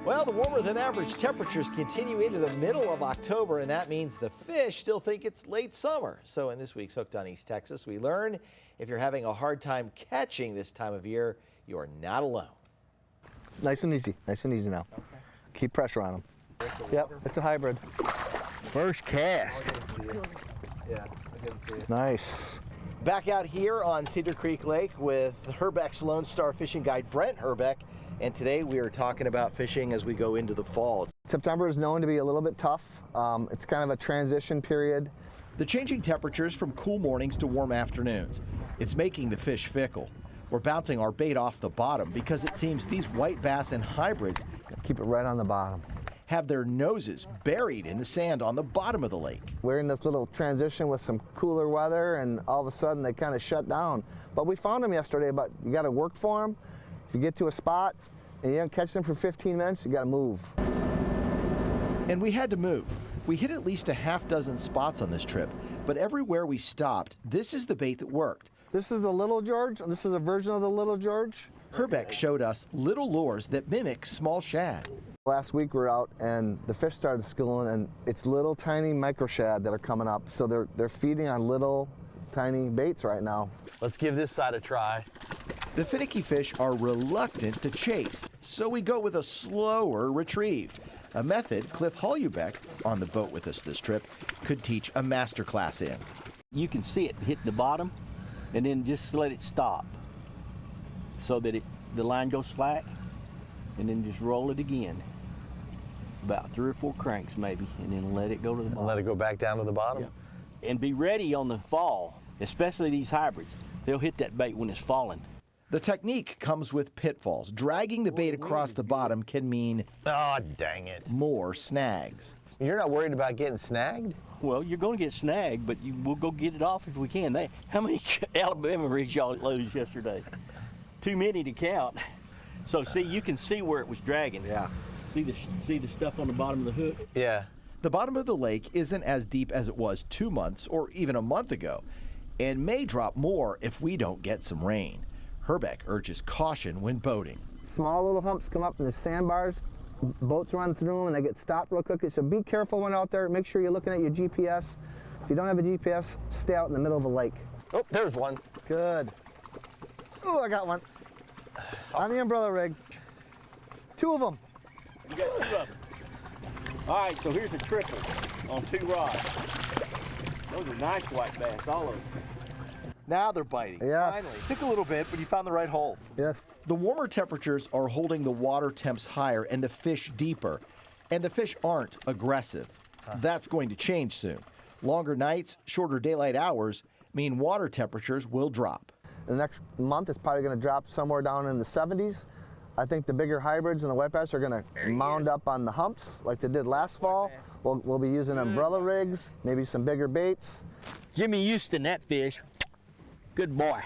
Well, the warmer than average temperatures continue into the middle of October, and that means the fish still think it's late summer. So in this week's Hooked on East Texas, we learn if you're having a hard time catching this time of year, you're not alone. Nice and easy now. Okay. Keep pressure on them. Yep, it's a hybrid. First cast. Yeah, nice. Back out here on Cedar Creek Lake with Herbeck's Lone Star Fishing Guide, Brent Herbeck. And today we are talking about fishing as we go into the fall. September is known to be a little bit tough. It's kind of a transition period. The changing temperatures from cool mornings to warm afternoons. It's making the fish fickle. We're bouncing our bait off the bottom because it seems these white bass and hybrids keep it right on the bottom. Have their noses buried in the sand on the bottom of the lake. We're in this little transition with some cooler weather, and all of a sudden they kind of shut down. But we found them yesterday, but you got to work for them. If you get to a spot and you don't catch them for 15 minutes, you got to move. And we had to move. We hit at least a half dozen spots on this trip, but everywhere we stopped, this is the bait that worked. This is the Little George. This is a version of the Little George. Herbeck showed us little lures that mimic small shad. Last week we were out and the fish started schooling, and it's little tiny micro shad that are coming up. So they're feeding on little tiny baits right now. Let's give this side a try. The finicky fish are reluctant to chase, so we go with a slower retrieve. A method Cliff Holubeck, on the boat with us this trip, could teach a master class in. You can see it hit the bottom and then just let it stop so that the line goes slack, and then just roll it again. About 3 or 4 cranks maybe, and then let it go to the bottom. Let it go back down to the bottom? Yeah. And be ready on the fall, especially these hybrids. They'll hit that bait when it's falling. The technique comes with pitfalls. Dragging the bait across the bottom can mean oh, dang it, more snags. You're not worried about getting snagged? Well, you're going to get snagged, but we'll go get it off if we can. How many Alabama rigs y'all lose yesterday? Too many to count. So see, you can see where it was dragging. Yeah. See the stuff on the bottom of the hook? Yeah. The bottom of the lake isn't as deep as it was 2 months or even a month ago, and may drop more if we don't get some rain. Herbeck urges caution when boating. Small little humps come up and there's sandbars. Boats run through them and they get stopped real quickly. So be careful when out there. Make sure you're looking at your GPS. If you don't have a GPS, stay out in the middle of a lake. Oh, there's one. Good. Oh, I got one. On the umbrella rig. 2 of them. You got 2 of them. All right, so here's a triple on 2 rods. Those are nice white bass, all of them. Now they're biting. Yes. Finally. Took a little bit, but you found the right hole. Yes. The warmer temperatures are holding the water temps higher and the fish deeper. And the fish aren't aggressive. That's going to change soon. Longer nights, shorter daylight hours mean water temperatures will drop. The next month it's probably going to drop somewhere down in the 70s. I think the bigger hybrids and the white bass are going to mound up on the humps like they did last fall. We'll be using umbrella rigs, maybe some bigger baits. Jimmy Houston, that fish. Good boy.